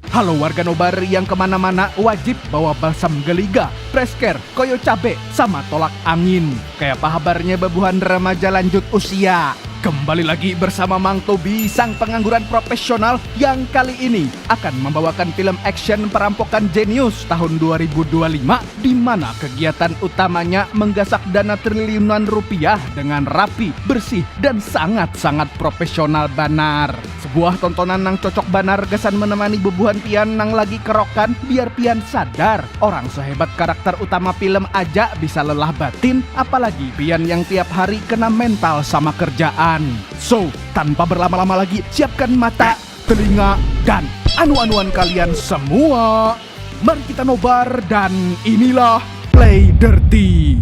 Halo warga nobar yang kemana-mana wajib bawa balsam geliga, presker, koyo cabe, sama tolak angin. Kayak apa kabarnya babuhan remaja lanjut usia? Kembali lagi bersama Mang Tobi, sang pengangguran profesional yang kali ini akan membawakan film action perampokan jenius tahun 2025 di mana kegiatan utamanya menggasak dana triliunan rupiah dengan rapi, bersih, dan sangat-sangat profesional banar. Sebuah tontonan nang cocok banar gasan menemani bebuhan pian nang lagi kerokan biar pian sadar orang sehebat karakter utama film aja bisa lelah batin, apalagi pian yang tiap hari kena mental sama kerjaan. So, tanpa berlama-lama lagi, siapkan mata, telinga, dan anu-anuan kalian semua. Mari kita nobar dan inilah Play Dirty.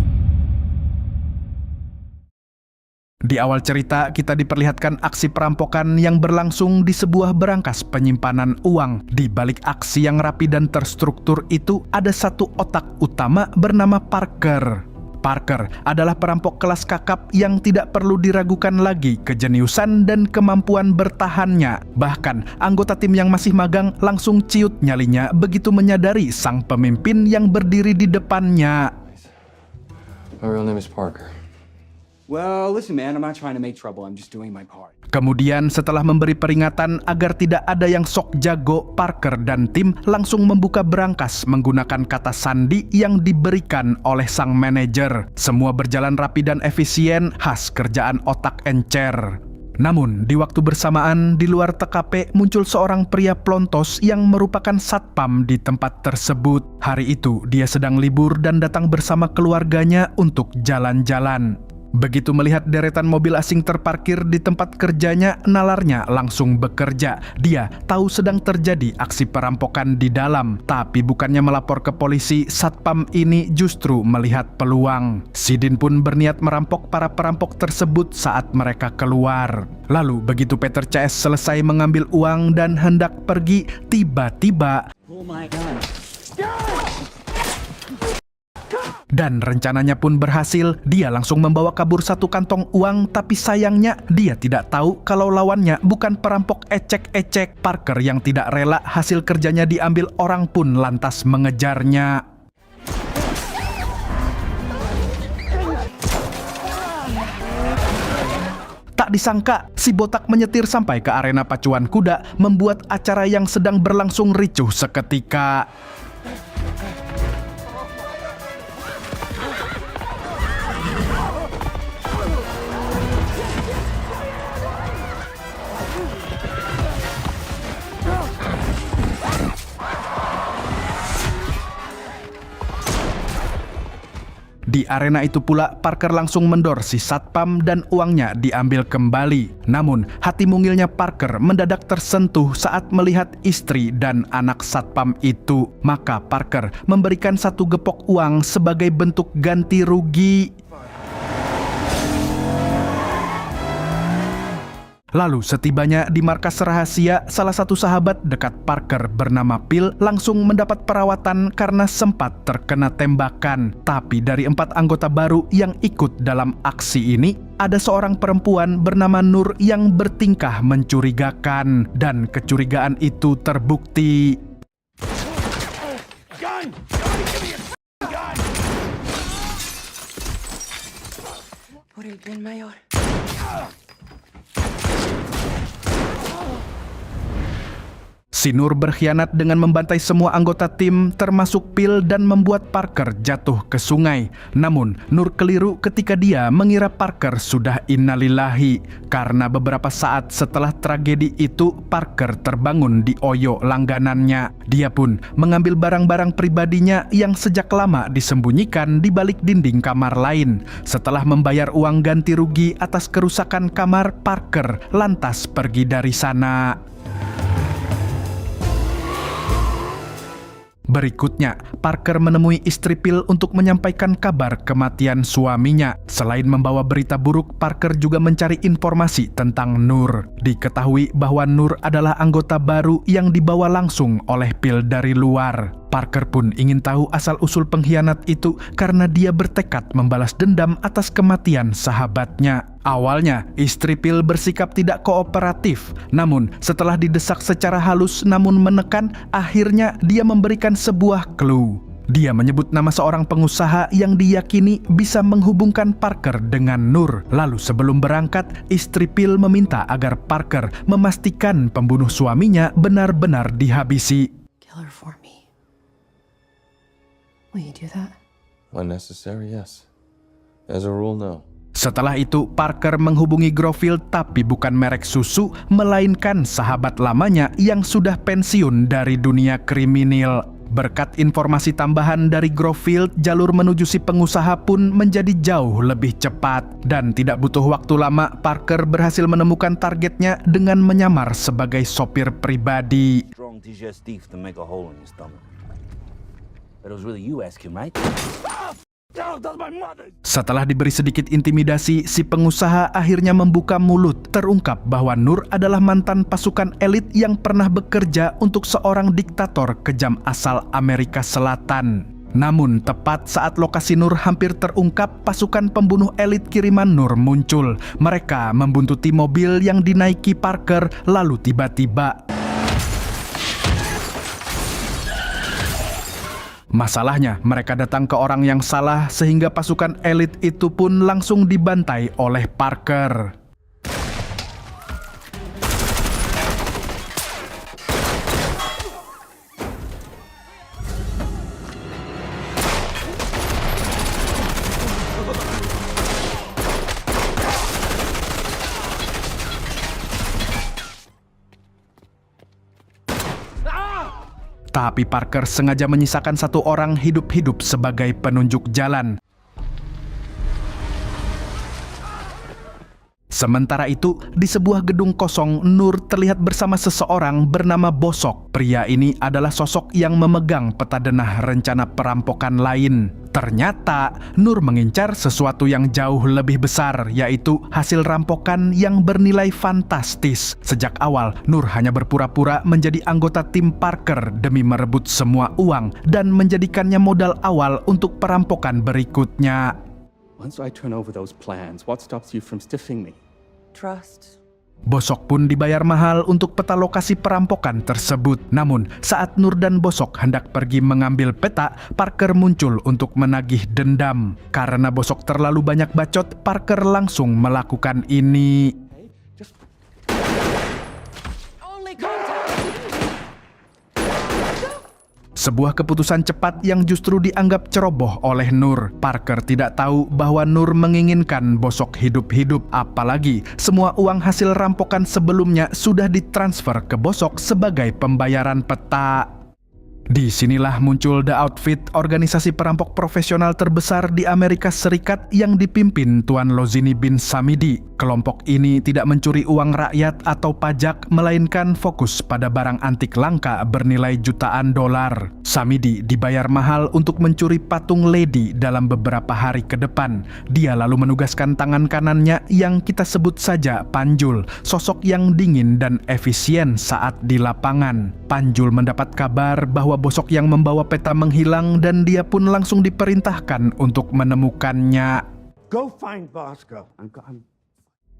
Di awal cerita, kita diperlihatkan aksi perampokan yang berlangsung di sebuah berangkas penyimpanan uang. Di balik aksi yang rapi dan terstruktur itu, ada satu otak utama bernama Parker. Parker adalah perampok kelas kakap yang tidak perlu diragukan lagi kejeniusan dan kemampuan bertahannya. Bahkan, anggota tim yang masih magang langsung ciut nyalinya begitu menyadari sang pemimpin yang berdiri di depannya. My real name is Parker. Well, listen man, I'm not trying to make trouble, I'm just doing my part. Kemudian setelah memberi peringatan agar tidak ada yang sok jago, Parker dan tim langsung membuka berangkas menggunakan kata sandi yang diberikan oleh sang manajer. Semua berjalan rapi dan efisien, khas kerjaan otak encer. Namun, di waktu bersamaan di luar TKP muncul seorang pria plontos yang merupakan satpam di tempat tersebut. Hari itu, dia sedang libur dan datang bersama keluarganya untuk jalan-jalan. Begitu melihat deretan mobil asing terparkir di tempat kerjanya, nalarnya langsung bekerja. Dia tahu sedang terjadi aksi perampokan di dalam, tapi bukannya melapor ke polisi, satpam ini justru melihat peluang. Sidin pun berniat merampok para perampok tersebut saat mereka keluar. Lalu begitu Peter CS selesai mengambil uang dan hendak pergi, tiba-tiba dan rencananya pun berhasil, dia langsung membawa kabur satu kantong uang, tapi sayangnya dia tidak tahu kalau lawannya bukan perampok ecek-ecek. Parker yang tidak rela hasil kerjanya diambil orang pun lantas mengejarnya. Tak disangka, si botak menyetir sampai ke arena pacuan kuda, membuat acara yang sedang berlangsung ricuh seketika. Di arena itu pula, Parker langsung mendor si satpam dan uangnya diambil kembali. Namun, hati mungilnya Parker mendadak tersentuh saat melihat istri dan anak satpam itu. Maka Parker memberikan satu gepok uang sebagai bentuk ganti rugi. Lalu setibanya di markas rahasia, salah satu sahabat dekat Parker bernama Phil langsung mendapat perawatan karena sempat terkena tembakan. Tapi dari 4 anggota baru yang ikut dalam aksi ini, ada seorang perempuan bernama Nur yang bertingkah mencurigakan. Dan kecurigaan itu terbukti. Gun! Somebody give me a gun! Por el bien mayor. Si Nur berkhianat dengan membantai semua anggota tim termasuk Phil dan membuat Parker jatuh ke sungai. Namun Nur keliru ketika dia mengira Parker sudah innalillahi. Karena beberapa saat setelah tragedi itu, Parker terbangun di oyo langganannya. Dia pun mengambil barang-barang pribadinya yang sejak lama disembunyikan di balik dinding kamar lain. Setelah membayar uang ganti rugi atas kerusakan kamar, Parker lantas pergi dari sana. Berikutnya, Parker menemui istri Phil untuk menyampaikan kabar kematian suaminya. Selain membawa berita buruk, Parker juga mencari informasi tentang Nur. Diketahui bahwa Nur adalah anggota baru yang dibawa langsung oleh Phil dari luar. Parker pun ingin tahu asal-usul pengkhianat itu karena dia bertekad membalas dendam atas kematian sahabatnya. Awalnya, istri Phil bersikap tidak kooperatif. Namun, setelah didesak secara halus namun menekan, akhirnya dia memberikan sebuah clue. Dia menyebut nama seorang pengusaha yang diyakini bisa menghubungkan Parker dengan Nur. Lalu sebelum berangkat, istri Phil meminta agar Parker memastikan pembunuh suaminya benar-benar dihabisi. Kill her for me. Will you do that? When necessary, yes. As a rule, no. Setelah itu, Parker menghubungi Grofield tapi bukan merek susu, melainkan sahabat lamanya yang sudah pensiun dari dunia kriminal. Berkat informasi tambahan dari Grofield, jalur menuju si pengusaha pun menjadi jauh lebih cepat. Dan tidak butuh waktu lama, Parker berhasil menemukan targetnya dengan menyamar sebagai sopir pribadi. Strong digestif to make a hole in your stomach. But it was really you asking, right? Setelah diberi sedikit intimidasi, si pengusaha akhirnya membuka mulut. Terungkap bahwa Nur adalah mantan pasukan elit yang pernah bekerja untuk seorang diktator kejam asal Amerika Selatan. Namun, tepat saat lokasi Nur hampir terungkap, pasukan pembunuh elit kiriman Nur muncul. Mereka membuntuti mobil yang dinaiki Parker, lalu tiba-tiba masalahnya, mereka datang ke orang yang salah sehingga pasukan elit itu pun langsung dibantai oleh Parker. Tapi Parker sengaja menyisakan satu orang hidup-hidup sebagai penunjuk jalan. Sementara itu, di sebuah gedung kosong, Nur terlihat bersama seseorang bernama Bosok. Pria ini adalah sosok yang memegang peta denah rencana perampokan lain. Ternyata, Nur mengincar sesuatu yang jauh lebih besar, yaitu hasil rampokan yang bernilai fantastis. Sejak awal, Nur hanya berpura-pura menjadi anggota tim Parker demi merebut semua uang dan menjadikannya modal awal untuk perampokan berikutnya. Once I turn over those plans, what stops you from stiffing me? Trust. Bosok pun dibayar mahal untuk peta lokasi perampokan tersebut. Namun, saat Nur dan Bosok hendak pergi mengambil peta, Parker muncul untuk menagih dendam. Karena Bosok terlalu banyak bacot, Parker langsung melakukan ini. Sebuah keputusan cepat yang justru dianggap ceroboh oleh Nur. Parker tidak tahu bahwa Nur menginginkan Bosok hidup-hidup. Apalagi semua uang hasil rampokan sebelumnya sudah ditransfer ke Bosok sebagai pembayaran peta. Disinilah muncul The Outfit, organisasi perampok profesional terbesar di Amerika Serikat yang dipimpin Tuan Lozini bin Samidi. Kelompok ini tidak mencuri uang rakyat atau pajak, melainkan fokus pada barang antik langka bernilai jutaan dolar. Samidi dibayar mahal untuk mencuri patung Lady dalam beberapa hari ke depan. Dia lalu menugaskan tangan kanannya yang kita sebut saja Panjul, sosok yang dingin dan efisien saat di lapangan. Panjul mendapat kabar bahwa Bosok yang membawa peta menghilang dan dia pun langsung diperintahkan untuk menemukannya. Go find Bosco.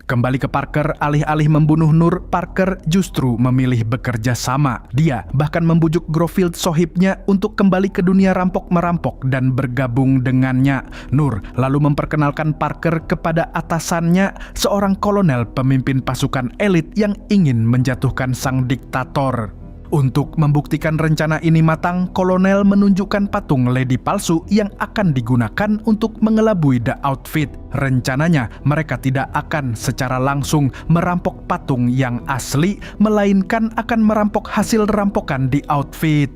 Kembali ke Parker, alih-alih membunuh Nur, Parker justru memilih bekerja sama. Dia bahkan membujuk Grofield sohibnya untuk kembali ke dunia rampok-merampok dan bergabung dengannya. Nur lalu memperkenalkan Parker kepada atasannya, seorang kolonel pemimpin pasukan elit yang ingin menjatuhkan sang diktator. Untuk membuktikan rencana ini matang, kolonel menunjukkan patung Lady palsu yang akan digunakan untuk mengelabui The Outfit. Rencananya, mereka tidak akan secara langsung merampok patung yang asli, melainkan akan merampok hasil rampokan The Outfit.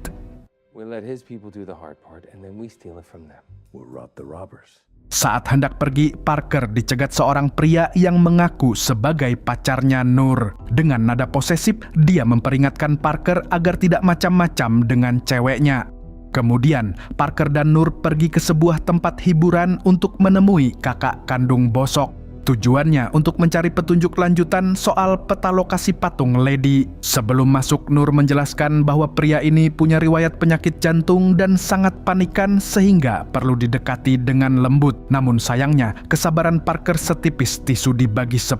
We let his people do the hard part, and then we steal it from them. We'll rob the robbers. Saat hendak pergi, Parker dicegat seorang pria yang mengaku sebagai pacarnya Nur. Dengan nada posesif, dia memperingatkan Parker agar tidak macam-macam dengan ceweknya. Kemudian, Parker dan Nur pergi ke sebuah tempat hiburan untuk menemui kakak kandung Bosok. Tujuannya untuk mencari petunjuk lanjutan soal peta lokasi patung Lady. Sebelum masuk, Nur menjelaskan bahwa pria ini punya riwayat penyakit jantung dan sangat panikan sehingga perlu didekati dengan lembut. Namun sayangnya, kesabaran Parker setipis tisu dibagi 10.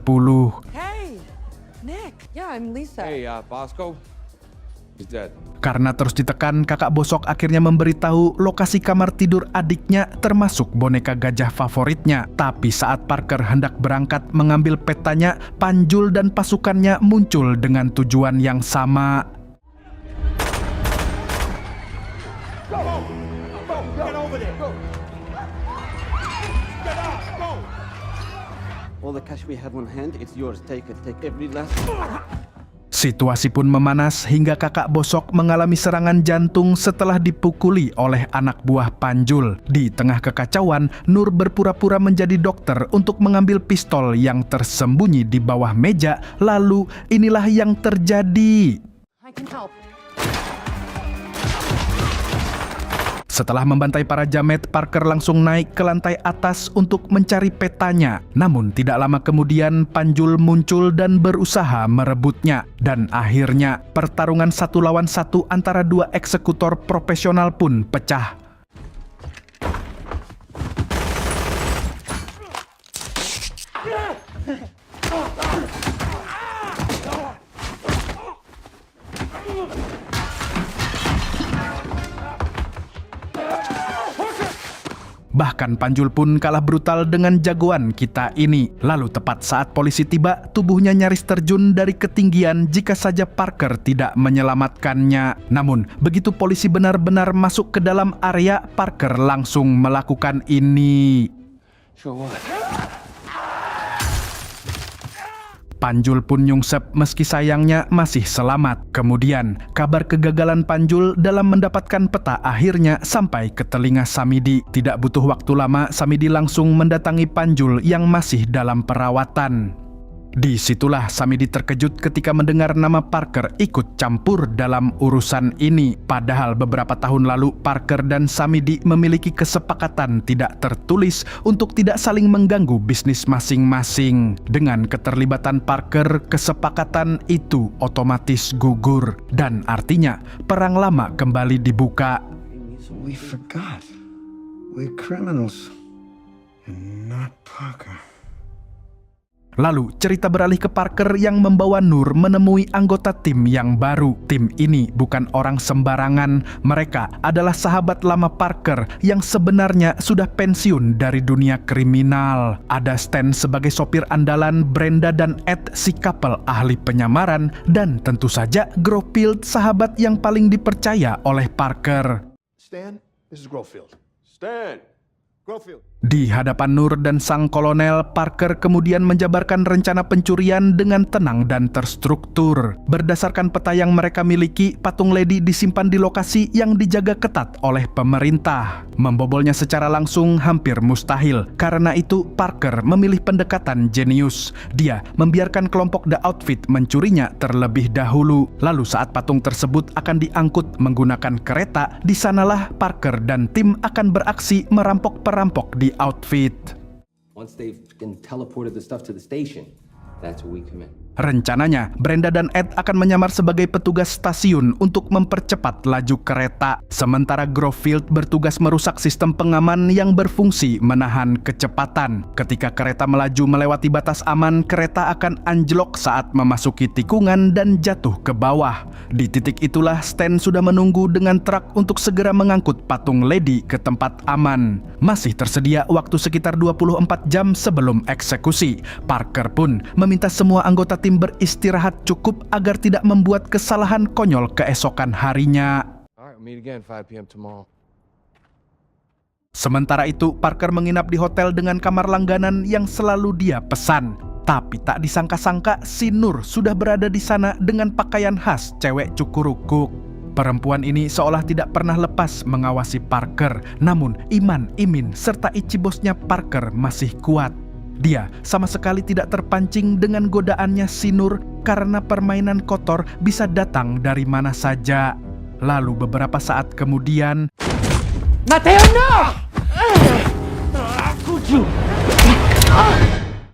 Hey, Nick. Yeah, I'm Lisa. Hey, Bosco. He's dead. Karena terus ditekan, kakak Bosok akhirnya memberitahu lokasi kamar tidur adiknya termasuk boneka gajah favoritnya. Tapi saat Parker hendak berangkat mengambil petanya, Panjul dan pasukannya muncul dengan tujuan yang sama. All the cash we have on hand, it's yours. Take it. Take every last. Situasi pun memanas hingga kakak Bosok mengalami serangan jantung setelah dipukuli oleh anak buah Panjul. Di tengah kekacauan, Nur berpura-pura menjadi dokter untuk mengambil pistol yang tersembunyi di bawah meja. Lalu inilah yang terjadi. I can help. Setelah membantai para jamet, Parker langsung naik ke lantai atas untuk mencari petanya. Namun tidak lama kemudian Panjul muncul dan berusaha merebutnya. Dan akhirnya pertarungan 1 lawan 1 antara 2 eksekutor profesional pun pecah. Bahkan Panjul pun kalah brutal dengan jagoan kita ini. Lalu tepat saat polisi tiba, tubuhnya nyaris terjun dari ketinggian jika saja Parker tidak menyelamatkannya. Namun, begitu polisi benar-benar masuk ke dalam area, Parker langsung melakukan ini. Sure what? Panjul pun nyungsep meski sayangnya masih selamat. Kemudian, kabar kegagalan Panjul dalam mendapatkan peta akhirnya sampai ke telinga Samidi. Tidak butuh waktu lama, Samidi langsung mendatangi Panjul yang masih dalam perawatan. Disitulah Samidi terkejut ketika mendengar nama Parker ikut campur dalam urusan ini. Padahal beberapa tahun lalu Parker dan Samidi memiliki kesepakatan tidak tertulis untuk tidak saling mengganggu bisnis masing-masing. Dengan keterlibatan Parker, kesepakatan itu otomatis gugur. Dan artinya perang lama kembali dibuka. We forgot. We're criminals. And not Parker. Lalu cerita beralih ke Parker yang membawa Nur menemui anggota tim yang baru. Tim ini bukan orang sembarangan. Mereka adalah sahabat lama Parker yang sebenarnya sudah pensiun dari dunia kriminal. Ada Stan sebagai sopir andalan, Brenda dan Ed si couple ahli penyamaran, dan tentu saja Grofield, sahabat yang paling dipercaya oleh Parker. Stan, this is Grofield. Stan! Grofield. Di hadapan Nur dan sang kolonel, Parker kemudian menjabarkan rencana pencurian dengan tenang dan terstruktur. Berdasarkan peta yang mereka miliki, patung Lady disimpan di lokasi yang dijaga ketat oleh pemerintah. Membobolnya secara langsung hampir mustahil. Karena itu, Parker memilih pendekatan jenius. Dia membiarkan kelompok The Outfit mencurinya terlebih dahulu. Lalu saat patung tersebut akan diangkut menggunakan kereta, di sanalah Parker dan tim akan beraksi merampok perampok di Outfit. Once they've teleported the stuff to the station, that's where we come in. Rencananya, Brenda dan Ed akan menyamar sebagai petugas stasiun untuk mempercepat laju kereta. Sementara Grofield bertugas merusak sistem pengaman yang berfungsi menahan kecepatan. Ketika kereta melaju melewati batas aman, kereta akan anjlok saat memasuki tikungan dan jatuh ke bawah. Di titik itulah Stan sudah menunggu dengan truk untuk segera mengangkut patung Lady ke tempat aman. Masih tersedia waktu sekitar 24 jam sebelum eksekusi. Parker pun meminta semua anggota tim beristirahat cukup agar tidak membuat kesalahan konyol keesokan harinya. All right, we'll meet again 5 p.m. tomorrow. Sementara itu, Parker menginap di hotel dengan kamar langganan yang selalu dia pesan. Tapi tak disangka-sangka, si Nur sudah berada di sana dengan pakaian khas cewek cukurukuk. Perempuan ini seolah tidak pernah lepas mengawasi Parker. Namun, Iman, Imin, serta Ichibosnya Parker masih kuat. Dia sama sekali tidak terpancing dengan godaannya si Nur karena permainan kotor bisa datang dari mana saja. Lalu beberapa saat kemudian, Mateo, no!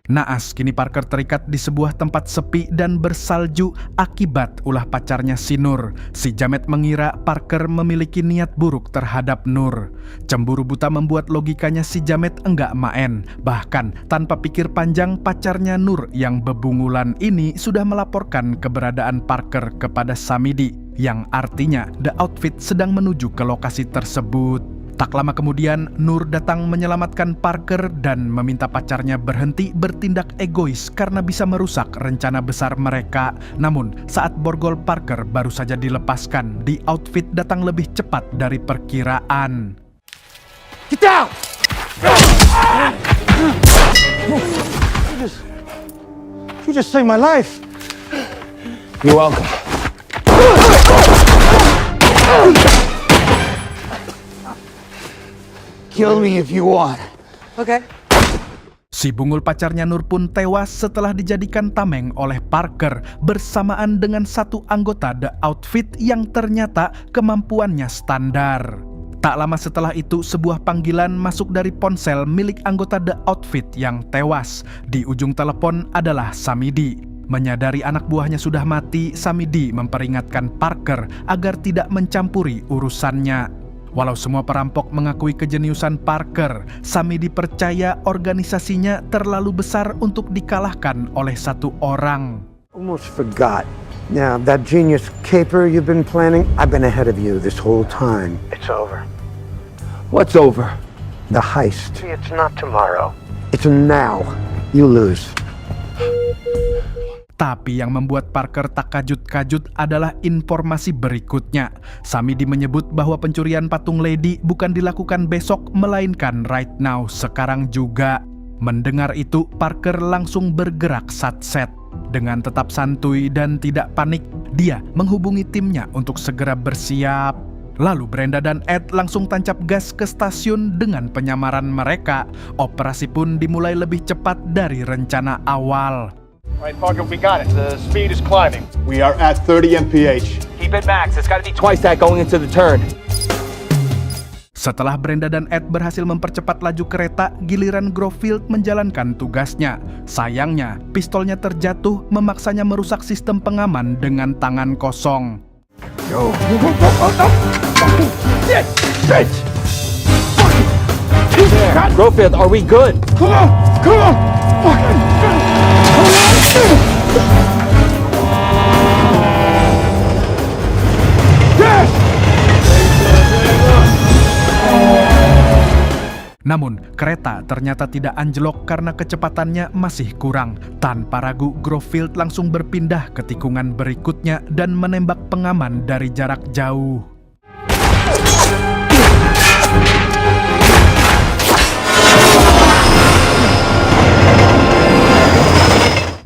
Naas, kini Parker terikat di sebuah tempat sepi dan bersalju akibat ulah pacarnya si Nur. Si Jamet mengira Parker memiliki niat buruk terhadap Nur. Cemburu buta membuat logikanya si Jamet enggak main. Bahkan tanpa pikir panjang, pacarnya Nur yang bebungulan ini sudah melaporkan keberadaan Parker kepada Samidi, yang artinya The Outfit sedang menuju ke lokasi tersebut. Tak lama kemudian, Nur datang menyelamatkan Parker dan meminta pacarnya berhenti bertindak egois karena bisa merusak rencana besar mereka. Namun, saat borgol Parker baru saja dilepaskan, The Outfit datang lebih cepat dari perkiraan. Get down! You just saved my life. You're welcome. Kill me if you want. Okay. Si bungul pacarnya Nur pun tewas setelah dijadikan tameng oleh Parker bersamaan dengan satu anggota The Outfit yang ternyata kemampuannya standar. Tak lama setelah itu, sebuah panggilan masuk dari ponsel milik anggota The Outfit yang tewas. Di ujung telepon adalah Samidi. Menyadari anak buahnya sudah mati, Samidi memperingatkan Parker agar tidak mencampuri urusannya. Walau semua perampok mengakui kejeniusan Parker, Samidi percaya organisasinya terlalu besar untuk dikalahkan oleh satu orang. Almost forgot. Now, that genius caper you've been planning, I've been ahead of you this whole time. It's over. What's over? The heist. See, it's not tomorrow. It's now. You lose. Tapi yang membuat Parker tak kajut-kajut adalah informasi berikutnya. Samidi menyebut bahwa pencurian patung Lady bukan dilakukan besok, melainkan right now, sekarang juga. Mendengar itu, Parker langsung bergerak satset. Dengan tetap santuy dan tidak panik, dia menghubungi timnya untuk segera bersiap. Lalu Brenda dan Ed langsung tancap gas ke stasiun dengan penyamaran mereka. Operasi pun dimulai lebih cepat dari rencana awal. All right, Parker, we got it. The speed is climbing. We are at 30 mph. Keep it max. It's got to be twice that going into the turn. Setelah Brenda dan Ed berhasil mempercepat laju kereta, giliran Grofield menjalankan tugasnya. Sayangnya, pistolnya terjatuh memaksanya merusak sistem pengaman dengan tangan kosong. Grofield, are we good? Come on! Namun, kereta ternyata tidak anjlok karena kecepatannya masih kurang. Tanpa ragu, Grofield langsung berpindah ke tikungan berikutnya dan menembak pengaman dari jarak jauh.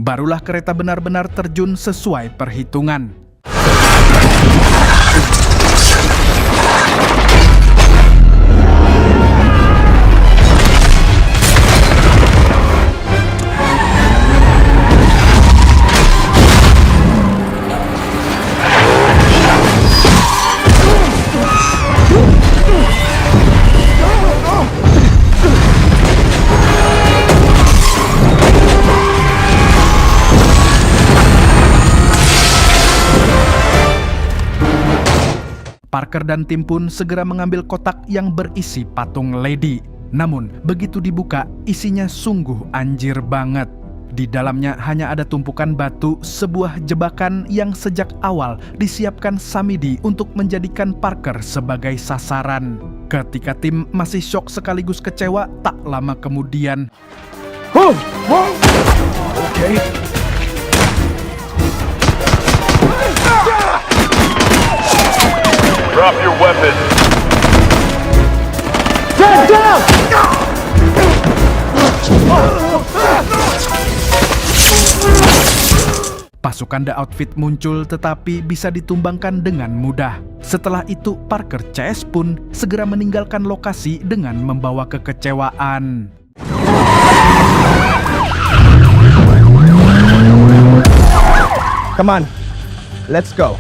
Barulah kereta benar-benar terjun sesuai perhitungan. Parker dan tim pun segera mengambil kotak yang berisi patung Lady. Namun, begitu dibuka, isinya sungguh anjir banget. Di dalamnya hanya ada tumpukan batu, sebuah jebakan yang sejak awal disiapkan Samidi untuk menjadikan Parker sebagai sasaran. Ketika tim masih syok sekaligus kecewa, tak lama kemudian... Okay. Drop your weapon. Get down! Pasukan The Outfit muncul tetapi bisa ditumbangkan dengan mudah. Setelah itu, Parker CS pun segera meninggalkan lokasi dengan membawa kekecewaan. Come on, let's go.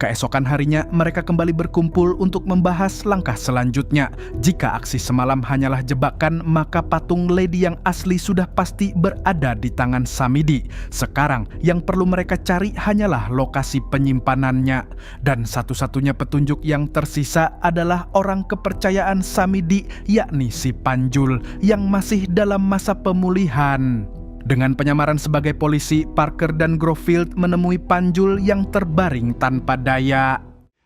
Keesokan harinya, mereka kembali berkumpul untuk membahas langkah selanjutnya. Jika aksi semalam hanyalah jebakan, maka patung Lady yang asli sudah pasti berada di tangan Samidi. Sekarang, yang perlu mereka cari hanyalah lokasi penyimpanannya. Dan satu-satunya petunjuk yang tersisa adalah orang kepercayaan Samidi, yakni si Panjul, yang masih dalam masa pemulihan. Dengan penyamaran sebagai polisi, Parker dan Grofield menemui Panjul yang terbaring tanpa daya.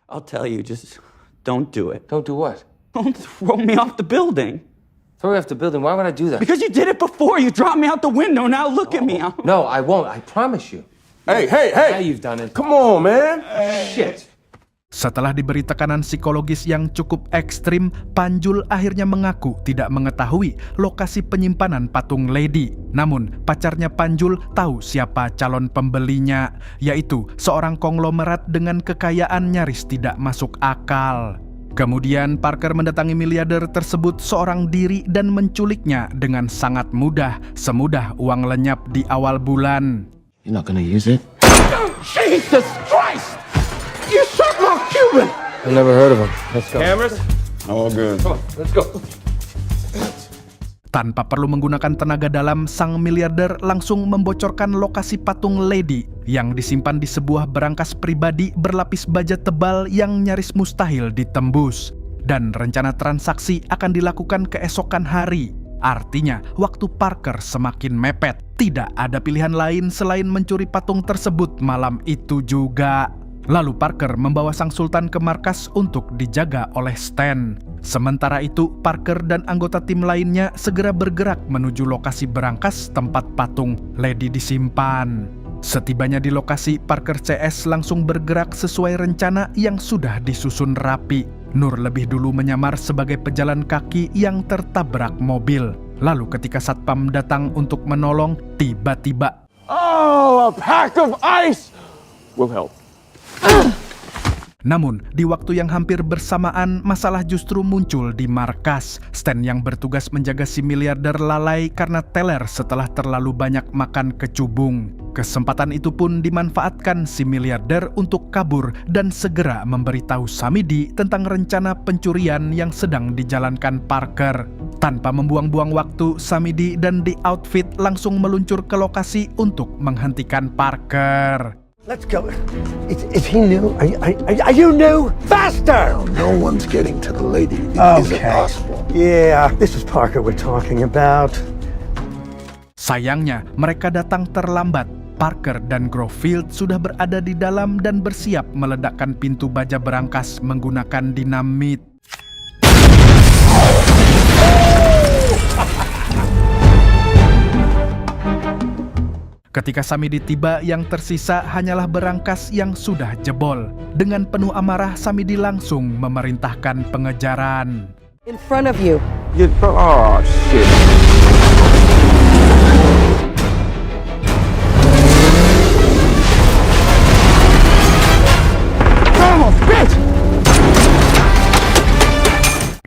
I'll tell you, just don't do it. Don't do what? Don't throw me off the building. Throw me off the building. Why would I do that? Because you did it before. You dropped me out the window. Now look at me. No, I won't. I promise you. Hey, Now you've done it. Come on, man. Shit. Setelah diberi tekanan psikologis yang cukup ekstrim, Panjul akhirnya mengaku tidak mengetahui lokasi penyimpanan patung Lady. Namun, pacarnya Panjul tahu siapa calon pembelinya, yaitu seorang konglomerat dengan kekayaan nyaris tidak masuk akal. Kemudian Parker mendatangi miliarder tersebut seorang diri dan menculiknya dengan sangat mudah, semudah uang lenyap di awal bulan. You're not gonna use it? Jesus Christ! You shot Mark Cuban! I've never heard of him. Let's go. Cameras? All good. Come on, let's go. Tanpa perlu menggunakan tenaga dalam, sang miliarder langsung membocorkan lokasi patung Lady yang disimpan di sebuah berangkas pribadi berlapis baja tebal yang nyaris mustahil ditembus. Dan rencana transaksi akan dilakukan keesokan hari. Artinya, waktu Parker semakin mepet. Tidak ada pilihan lain selain mencuri patung tersebut malam itu juga. Lalu Parker membawa sang sultan ke markas untuk dijaga oleh Stan. Sementara itu, Parker dan anggota tim lainnya segera bergerak menuju lokasi berangkas tempat patung Lady disimpan. Setibanya di lokasi, Parker CS langsung bergerak sesuai rencana yang sudah disusun rapi. Nur lebih dulu menyamar sebagai pejalan kaki yang tertabrak mobil. Lalu ketika satpam datang untuk menolong, tiba-tiba Oh, a pack of ice will help. Namun, di waktu yang hampir bersamaan, masalah justru muncul di markas. Stan yang bertugas menjaga si miliarder lalai karena teler setelah terlalu banyak makan kecubung. Kesempatan itu pun dimanfaatkan si miliarder untuk kabur dan segera memberitahu Samidi tentang rencana pencurian yang sedang dijalankan Parker. Tanpa membuang-buang waktu, Samidi dan The Outfit langsung meluncur ke lokasi untuk menghentikan Parker. Let's go. Is he new? Are you new? Faster! No one's getting to the lady. It isn't possible. Yeah, this is Parker we're talking about. Sayangnya, mereka datang terlambat. Parker dan Grofield sudah berada di dalam dan bersiap meledakkan pintu baja berangkas menggunakan dinamit. Ketika Samidi tiba, yang tersisa hanyalah berangkas yang sudah jebol. Dengan penuh amarah, Samidi langsung memerintahkan pengejaran. In front of you. Oh, shit.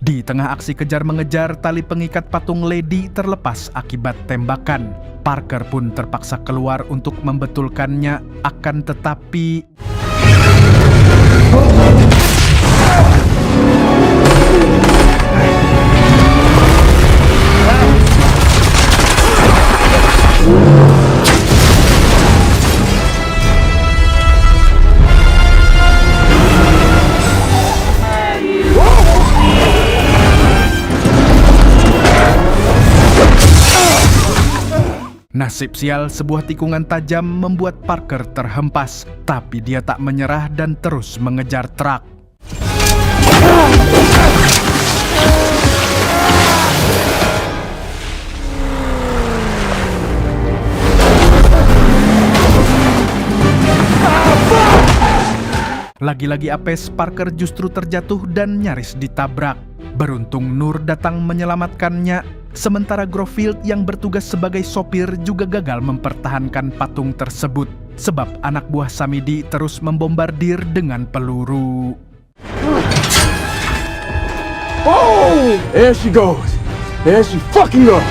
Di tengah aksi kejar-mengejar, tali pengikat patung Lady terlepas akibat tembakan. Parker pun terpaksa keluar untuk membetulkannya, akan tetapi nasib sial, sebuah tikungan tajam membuat Parker terhempas, tapi dia tak menyerah dan terus mengejar truk. Lagi-lagi apes, Parker justru terjatuh dan nyaris ditabrak. Beruntung Nur datang menyelamatkannya, sementara Grofield yang bertugas sebagai sopir juga gagal mempertahankan patung tersebut, sebab anak buah Samidi terus membombardir dengan peluru. Oh! There she goes. There she fucking goes.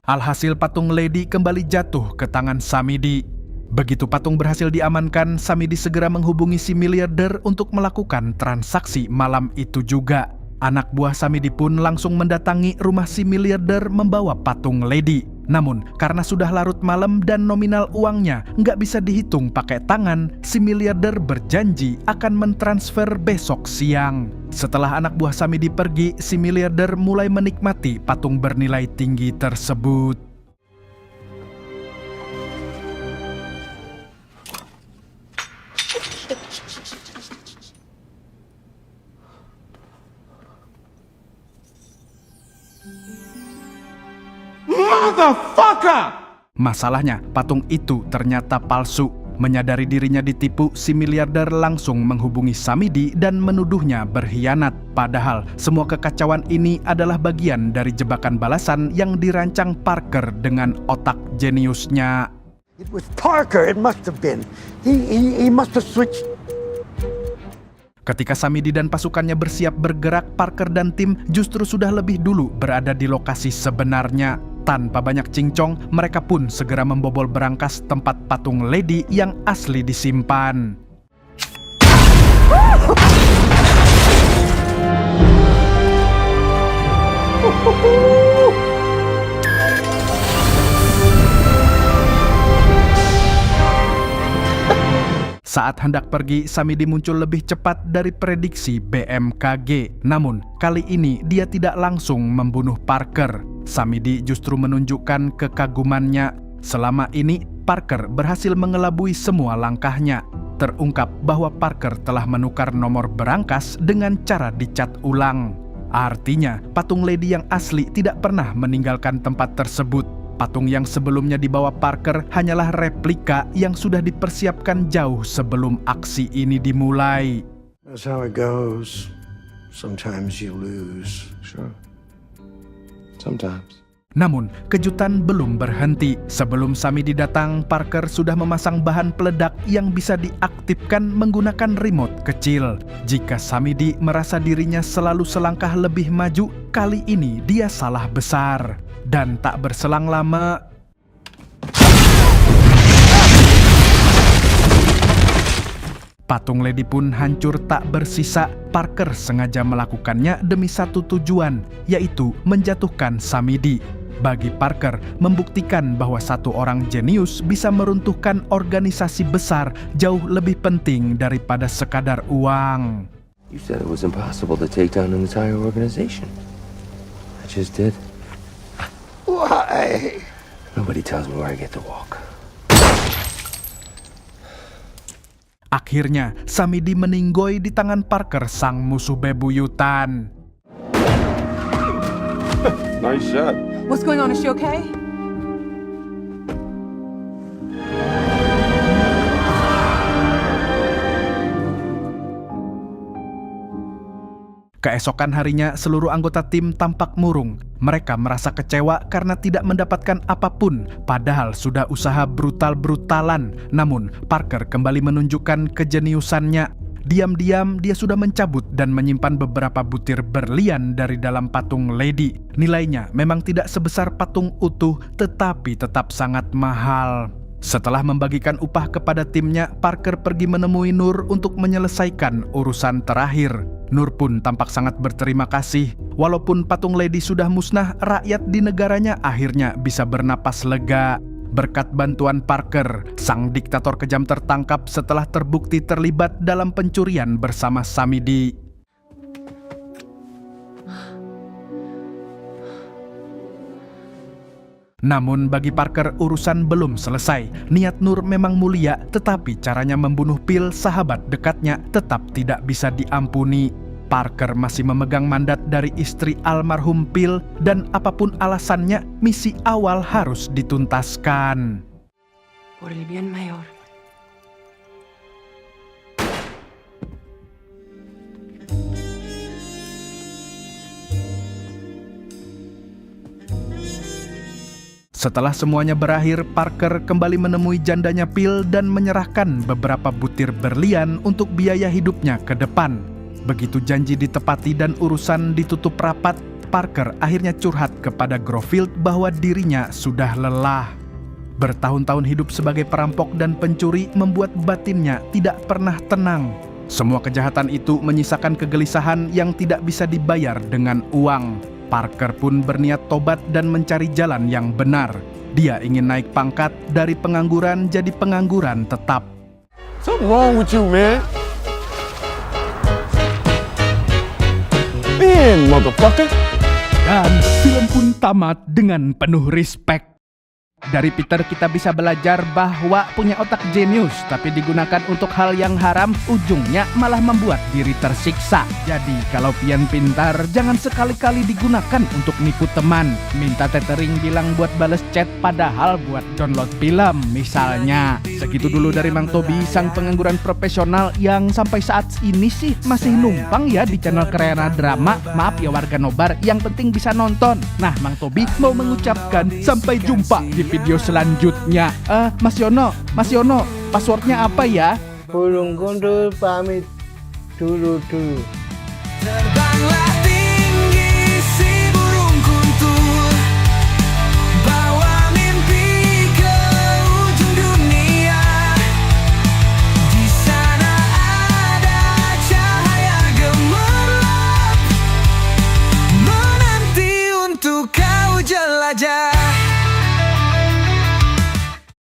Alhasil patung Lady kembali jatuh ke tangan Samidi. Begitu patung berhasil diamankan, Samidi segera menghubungi si miliarder untuk melakukan transaksi malam itu juga. Anak buah Samidi pun langsung mendatangi rumah si miliarder membawa patung Lady. Namun, karena sudah larut malam dan nominal uangnya nggak bisa dihitung pakai tangan, si miliarder berjanji akan mentransfer besok siang. Setelah anak buah Samidi pergi, si miliarder mulai menikmati patung bernilai tinggi tersebut. Masalahnya, patung itu ternyata palsu. Menyadari dirinya ditipu, si miliarder langsung menghubungi Samidi dan menuduhnya berkhianat. Padahal, semua kekacauan ini adalah bagian dari jebakan balasan yang dirancang Parker dengan otak jeniusnya. It was Parker, it must have been. He must have switched. Ketika Samidi dan pasukannya bersiap bergerak, Parker dan tim justru sudah lebih dulu berada di lokasi sebenarnya. Tanpa banyak cincong, mereka pun segera membobol berangkas tempat patung Lady yang asli disimpan. Saat hendak pergi, Samidi muncul lebih cepat dari prediksi BMKG. Namun, kali ini dia tidak langsung membunuh Parker. Samidi justru menunjukkan kekagumannya. Selama ini, Parker berhasil mengelabui semua langkahnya. Terungkap bahwa Parker telah menukar nomor berangkas dengan cara dicat ulang. Artinya, patung Lady yang asli tidak pernah meninggalkan tempat tersebut. Patung yang sebelumnya dibawa Parker hanyalah replika yang sudah dipersiapkan jauh sebelum aksi ini dimulai. That's how it goes. Sometimes you lose. Sure. Sometimes. Namun, kejutan belum berhenti. Sebelum Samidi datang, Parker sudah memasang bahan peledak yang bisa diaktifkan menggunakan remote kecil. Jika Samidi merasa dirinya selalu selangkah lebih maju, kali ini dia salah besar. Dan tak berselang lama, patung Lady pun hancur tak bersisa. Parker sengaja melakukannya demi satu tujuan, yaitu menjatuhkan Samidi. Bagi Parker, membuktikan bahwa satu orang jenius bisa meruntuhkan organisasi besar jauh lebih penting daripada sekadar uang. You said it was impossible to take down an entire organization. I just did. Why? Nobody tells me where I get to walk. Akhirnya, Samidi meninggoy di tangan Parker, sang musuh bebuyutan. Nice shot. What's going on? Is she okay? Keesokan harinya, seluruh anggota tim tampak murung. Mereka merasa kecewa karena tidak mendapatkan apapun, padahal sudah usaha brutal-brutalan. Namun, Parker kembali menunjukkan kejeniusannya. Diam-diam, dia sudah mencabut dan menyimpan beberapa butir berlian dari dalam patung Lady. Nilainya memang tidak sebesar patung utuh, tetapi tetap sangat mahal. Setelah membagikan upah kepada timnya, Parker pergi menemui Nur untuk menyelesaikan urusan terakhir. Nur pun tampak sangat berterima kasih. Walaupun patung Lady sudah musnah, rakyat di negaranya akhirnya bisa bernapas lega. Berkat bantuan Parker, sang diktator kejam tertangkap setelah terbukti terlibat dalam pencurian bersama Samidi. Namun bagi Parker urusan belum selesai. Niat Nur memang mulia, tetapi caranya membunuh Pil, sahabat dekatnya, tetap tidak bisa diampuni. Parker masih memegang mandat dari istri almarhum Pil, dan apapun alasannya, misi awal harus dituntaskan. Por el bien mayor. Setelah semuanya berakhir, Parker kembali menemui jandanya Pil dan menyerahkan beberapa butir berlian untuk biaya hidupnya ke depan. Begitu janji ditepati dan urusan ditutup rapat, Parker akhirnya curhat kepada Grofield bahwa dirinya sudah lelah. Bertahun-tahun hidup sebagai perampok dan pencuri membuat batinnya tidak pernah tenang. Semua kejahatan itu menyisakan kegelisahan yang tidak bisa dibayar dengan uang. Parker pun berniat tobat dan mencari jalan yang benar. Dia ingin naik pangkat dari pengangguran jadi pengangguran tetap. Something wrong with you, man. Man, motherfucker. Dan film pun tamat dengan penuh respect. Dari Peter kita bisa belajar bahwa punya otak jenius tapi digunakan untuk hal yang haram, ujungnya malah membuat diri tersiksa. Jadi kalau pian pintar, jangan sekali-kali digunakan untuk nipu teman. Minta tethering bilang buat bales chat padahal buat download film misalnya. Segitu dulu dari Mang Tobi, sang pengangguran profesional yang sampai saat ini sih masih numpang ya di channel Kreana Drama. Maaf ya warga Nobar, yang penting bisa nonton. Nah, Mang Tobi mau mengucapkan sampai jumpa di video selanjutnya. Mas Yono, passwordnya apa ya? Burung gundul pamit dulu.